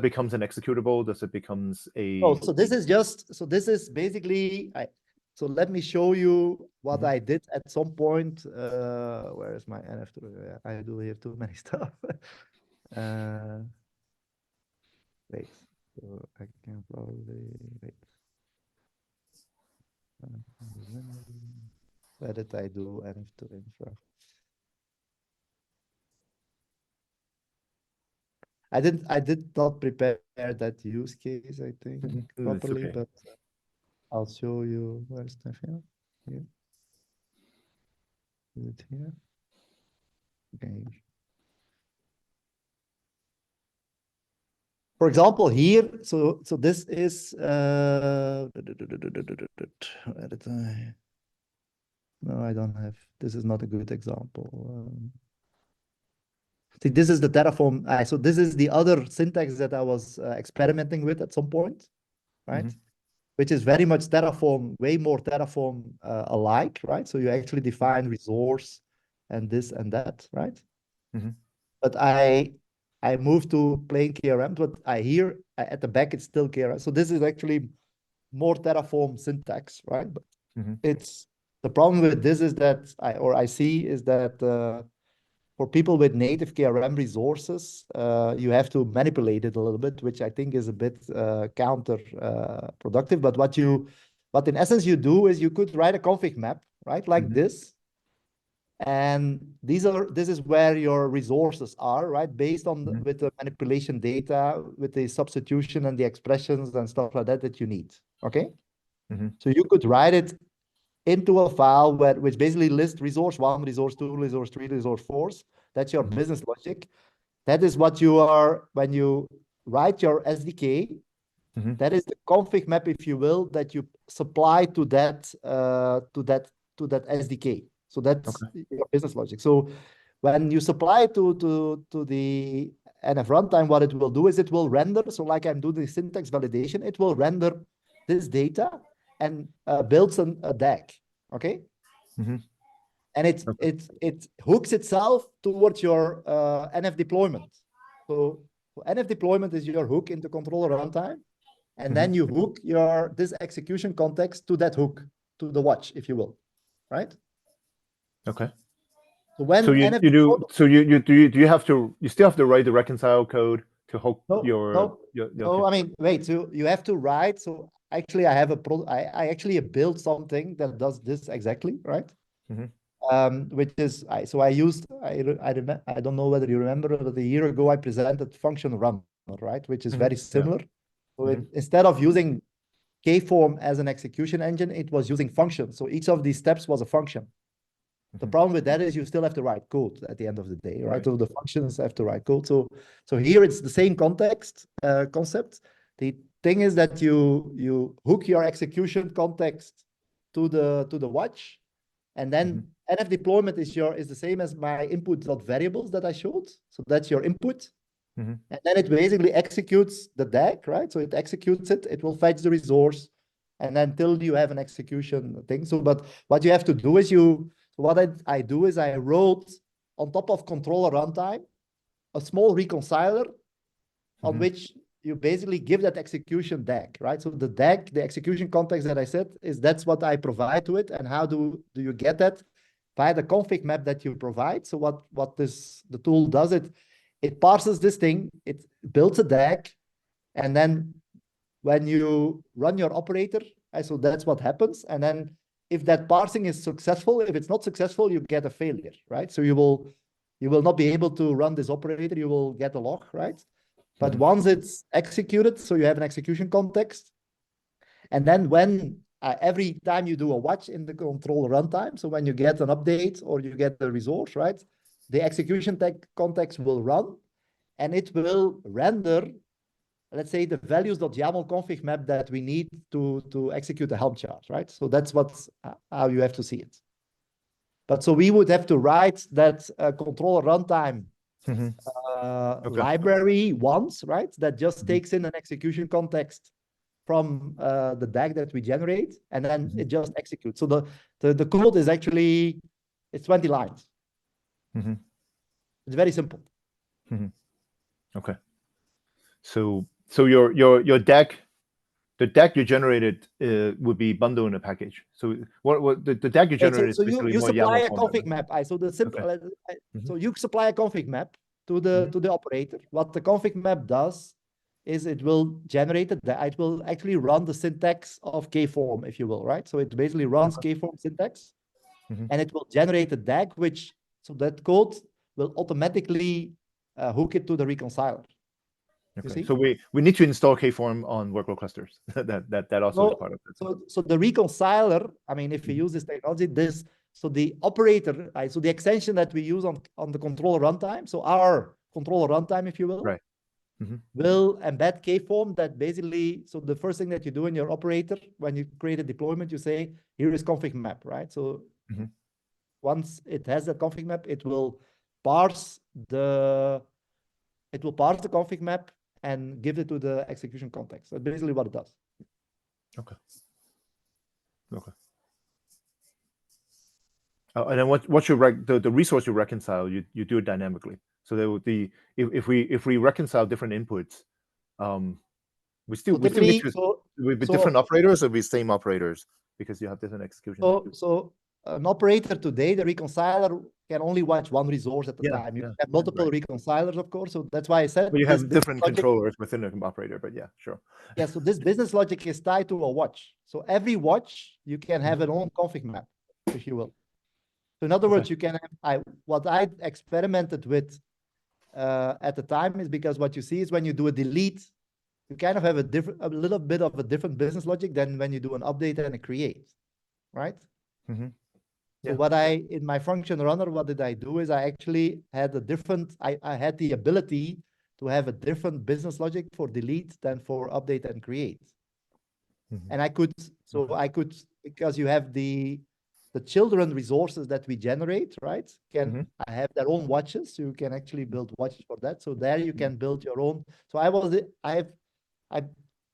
becomes an executable? Does it becomes a? Oh, so this is basically so let me show you what I did at some point. Where is my NF? I do have too many stuff. Wait, so I can probably wait. Where did I do NF to infra? I did not prepare that use case, I think, properly, okay. but I'll show you. Where's the here? Here. Is it here? Okay. For example, here, so this is where did I? No, I don't have. This is not a good example. See, this is the Terraform. So this is the other syntax that I was experimenting with at some point, right? Which is very much Terraform, way more Terraform alike, right? So you actually define resource and this and that, right? But I moved to plain KRM, but I hear at the back it's still KRM. So this is actually more Terraform syntax, right? But it's the problem with this is that I see is that for people with native KRM resources, you have to manipulate it a little bit, which I think is a bit counterproductive. But what in essence you do is you could write a config map, right, like this. And this is where your resources are, right, based on with the manipulation data, with the substitution and the expressions and stuff like that you need. Okay, so you could write it into a file which basically lists resource 1, resource 2, resource 3, resource 4. That's your business logic. That is what you are when you write your SDK. That is the config map, if you will, that you supply to that to that SDK. So that's your business logic. So when you supply to the NF runtime, what it will do is it will render. So like I'm doing the syntax validation, it will render this data and builds a DAG. Okay. And it hooks itself towards your NF deployment. So NF deployment is your hook into controller runtime. And then you hook this execution context to that hook, to the watch, if you will, right? Okay. So when do you have to, you still have to write the reconcile code to hook No, I mean, wait, so you have to write. So actually I have I actually built something that does this exactly, right? Which is, I don't know whether you remember, but a year ago I presented function runner, right? Which is very similar. So instead of using Kform as an execution engine, it was using functions. So each of these steps was a function. The problem with that is you still have to write code at the end of the day, right? So the functions have to write code. So here it's the same concept. The thing is that you hook your execution context to the watch, and then NF deployment is the same as my input.variables that I showed. So that's your input. And then it basically executes the DAG, right? So it executes it. It will fetch the resource, and then until you have an execution thing. So, but what you have to do is what I do is I wrote on top of controller runtime a small reconciler on which you basically give that execution DAG, right? So the DAG, the execution context that I said, that's what I provide to it. And how do you get that? Via the config map that you provide. So what the tool does, it parses this thing, it builds a DAG, and then when you run your operator, so that's what happens. And then if that parsing is successful, if it's not successful, you get a failure, right? So you will not be able to run this operator, you will get a log, right? But once it's executed, so you have an execution context. And then when every time you do a watch in the controller runtime, so when you get an update or you get the resource, right, the execution context will run, and it will render, let's say, the values.yaml config map that we need to execute the Helm chart, right? So that's how you have to see it. But so we would have to write that controller runtime library once, right? That just takes in an execution context from the DAG that we generate, and then it just executes. So the code is actually, it's 20 lines. It's very simple. Okay. So your DAG, the DAG you generated would be bundled in a package. So what the DAG you generated so is basically you more supply YAML a format, config map. So the simple. So you supply a config map to the operator. What the config map does is it will generate it will actually run the syntax of Kform, if you will, right? So it basically runs Kform syntax, and it will generate a DAG, so that code will automatically hook it to the reconciler. Okay. So we need to install Kform on workload clusters. that also is part of it. So the reconciler, I mean, if we use this technology, so the operator, so the extension that we use on the controller runtime, so our controller runtime, if you will, right, will embed Kform that basically, so the first thing that you do in your operator, when you create a deployment, you say, here is config map, right? So once it has the config map, it will parse the config map and give it to the execution context. That's basically what it does. Okay. And then what's the resource you reconcile? You do it dynamically. So there would be, if we reconcile different inputs, we still need to with different operators, or with same operators, because you have different execution. So an operator today, the reconciler can only watch one resource at a time. You have multiple reconcilers, of course. So that's why I said. But you have different controllers within the operator. But yeah, sure. Yeah. So this business logic is tied to a watch. So every watch you can have an own config map, if you will. So in other words, you can have. What I experimented with at the time is, because what you see is when you do a delete, you kind of have a little bit of a different business logic than when you do an update and a create, right? So what in my function runner, what did I do is I actually had I had the ability to have a different business logic for delete than for update and create. And I could, because you have the children resources that we generate, right, can have their own watches. So you can actually build watches for that. So there you can build your own. So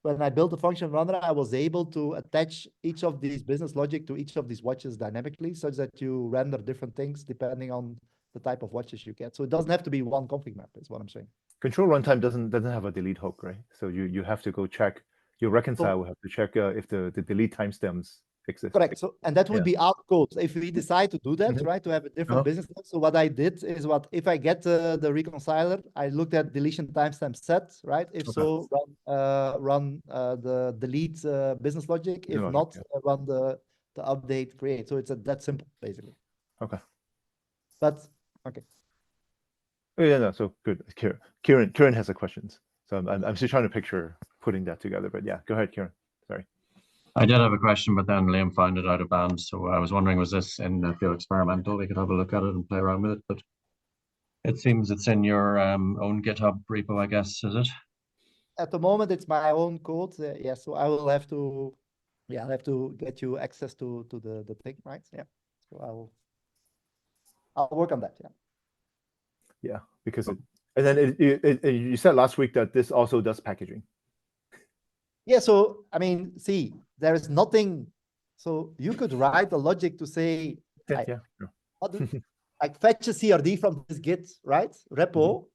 when I built the function runner, I was able to attach each of these business logic to each of these watches dynamically, such that you render different things depending on the type of watches you get. So it doesn't have to be one config map, is what I'm saying. Control runtime doesn't have a delete hook, right? So you have to go check. Your reconcile will have to check if the delete timestamps exist. Correct. So, and that would be our code. If we decide to do that, right, to have a different business. So what I did is if I get the reconciler, I looked at deletion timestamp set, right? If so, run the delete business logic. If not, run the update create. So it's that simple, basically. Okay. But okay. Oh, yeah, no, so good. Kieran has a questions. So I'm still trying to picture putting that together. But yeah, go ahead, Kieran. Sorry. I did have a question, but then Liam found it out of band. So I was wondering, was this in the field experimental? We could have a look at it and play around with it. But it seems it's in your own GitHub repo, I guess, is it? At the moment, it's my own code. Yeah, so I will have to, I'll have to get you access to the thing, right? Yeah. So I'll work on that. Yeah. Yeah, because and then you said last week that this also does packaging. Yeah, so I mean, see, there is nothing. So you could write the logic to say, like fetch a CRD from this Git, right? Repo,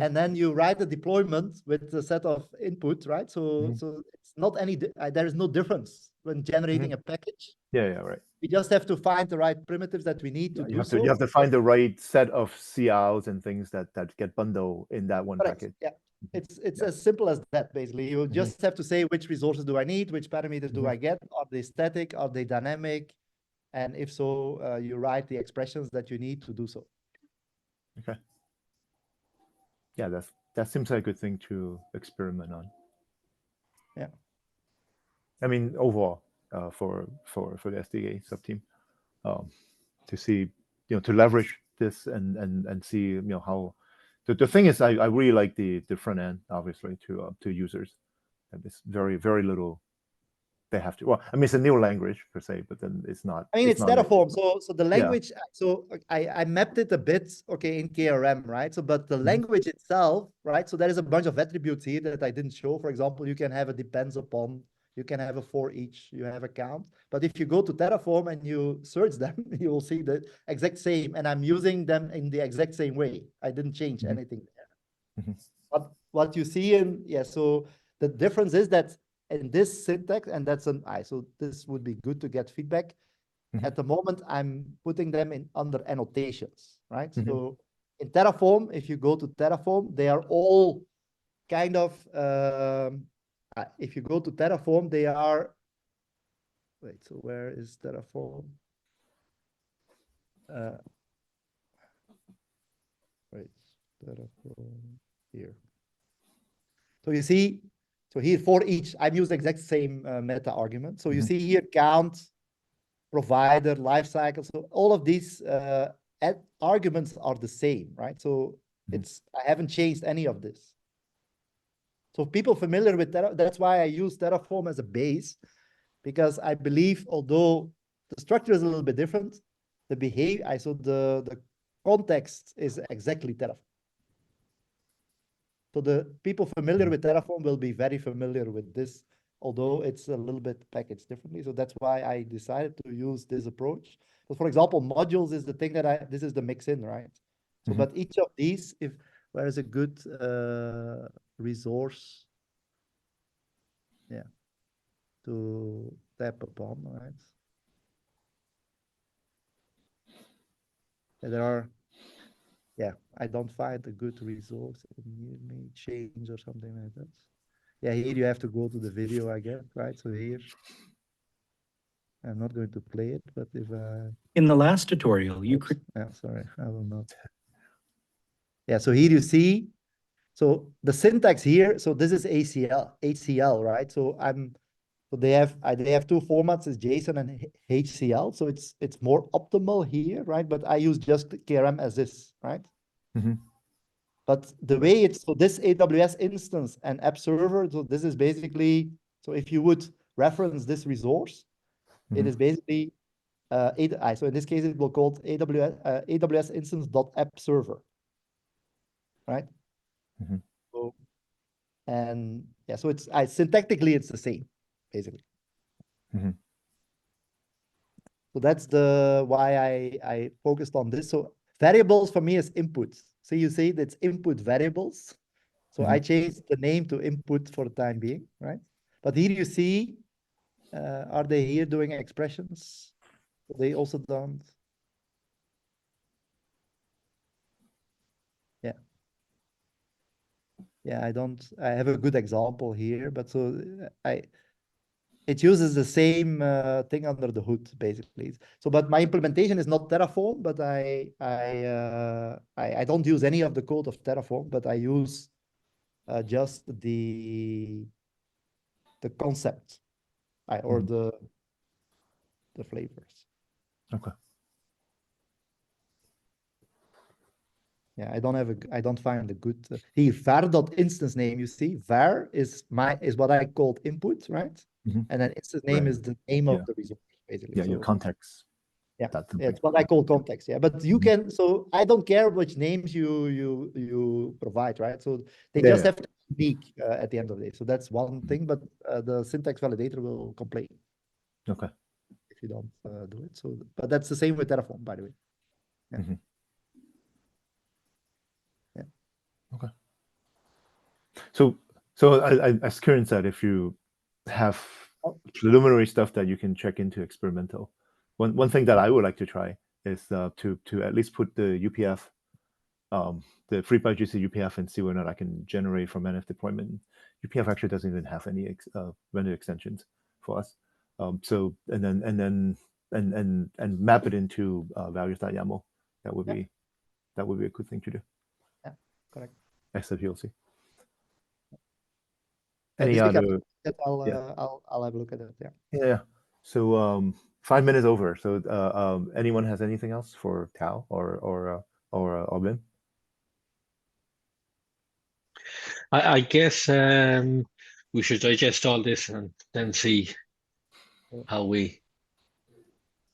and then you write a deployment with a set of input, right? So it's not any. There is no difference when generating a package. Yeah, right. We just have to find the right primitives that we need to do so. You have to find the right set of CLs and things that get bundled in that one package. Yeah. It's as simple as that, basically. You just have to say which resources do I need, which parameters do I get, are they static, are they dynamic, and if so, you write the expressions that you need to do so. Okay. Yeah, that seems like a good thing to experiment on. Yeah. I mean, overall, for the SDK subteam, to see, to leverage this and see, how. The thing is, I really like the front end, obviously, to users. And it's very, very little they have to. Well, I mean, it's a new language per se, but then it's not. I mean, it's Terraform. So the language. Yeah. So I mapped it a bit, okay, in KRM, right? So, but the language itself, right? So there is a bunch of attributes here that I didn't show. For example, you can have a depends upon. You can have a for each. You have a count. But if you go to Terraform and you search them, you will see the exact same. And I'm using them in the exact same way. I didn't change anything there. But what you see so the difference is that in this syntax, and that's so this would be good to get feedback. At the moment, I'm putting them in under annotations, right? So in Terraform, if you go to Terraform, they are all kind of, if you go to Terraform, they are, wait, so where is Terraform? Wait, Terraform here. So you see, so here for each, I've used the exact same meta argument. So you see here count, provider, lifecycle. So all of these arguments are the same, right? So I haven't changed any of this. So people familiar with Terraform, that's why I use Terraform as a base, because I believe although the structure is a little bit different, the behavior, so the context is exactly Terraform. So the people familiar with Terraform will be very familiar with this, although it's a little bit packaged differently. So that's why I decided to use this approach. So for example, modules is the thing that this is the mix-in, right? So, but each of these, where is a good resource, to tap upon, right? And there are, I don't find a good resource in here, may change or something like that. Yeah, here you have to go to the video, I guess, right? So here, I'm not going to play it, but if in the last tutorial, you could. Sorry, I will not. Yeah, so here you see, so the syntax here, so this is HCL, right? So they have two formats, is JSON and HCL. So it's more optimal here, right? But I use just KRM as this, right? But the way it's, so this AWS instance and app server, so this is basically, so if you would reference this resource, it is basically So in this case, it will call AWS instance.app server, right? Mhm. So, and yeah, so it's syntactically it's the same, basically. Mhm. So that's the why I focused on this. So variables for me is inputs. So you say that's input variables. So I changed the name to input for the time being, right? But here you see, are they here doing expressions? They also don't. Yeah. Yeah, I have a good example here, but so it uses the same thing under the hood, basically. So, but my implementation is not Terraform, but I don't use any of the code of Terraform, but I use just the concept, or the flavors. Okay. Yeah, I don't find a good here var.instance name. You see, var is what I called input, right? And then instance name Right. is the name of Yeah. the resource, basically. Yeah, So, your context. yeah, That's the it's big- what I call context. Yeah, but you can. So I don't care which names you provide, right? So they just have to be unique at the end of the day. So that's one thing. But the syntax validator will complain. Okay. If you don't do it. So, but that's the same with Terraform, by the way. Yeah. Yeah. Okay. So as Kieran said, if you have preliminary stuff that you can check into experimental, one thing that I would like to try is to at least put the UPF, the FreeBSD UPF, and see whether or not I can generate from NF deployment. UPF actually doesn't even have any render extensions for us. So and map it into values.yaml. That would be a good thing to do. Yeah, correct. XWLC. So Any this week other? I'll have a look at it. Yeah. Yeah. So 5 minutes over. So anyone has anything else for Tao or Wim? I guess we should digest all this and then see how we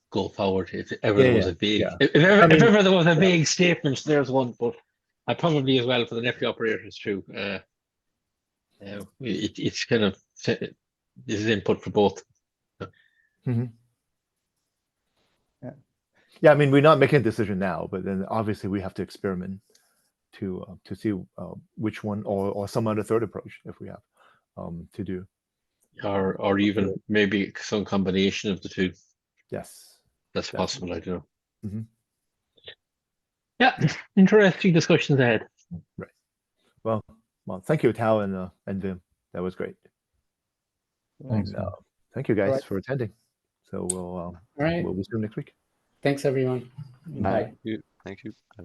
go forward. If ever there was a big, if ever there was a big statement, there's one. But I probably as well for the nephew operators too. It's kind of this is input for both. Yeah, I mean, we're not making a decision now, but then obviously we have to experiment to see which one or some other third approach if we have to do. Or even maybe some combination of the two. Yes, that's possible. I don't know. Mm-hmm. Yeah, interesting discussions ahead. Right. Well, thank you, Tao and Vim. That was great. Thanks. And, thank you guys Right. for attending. So we'll right. we'll see you next week. Thanks, everyone. Bye. Bye. Thank you. Bye.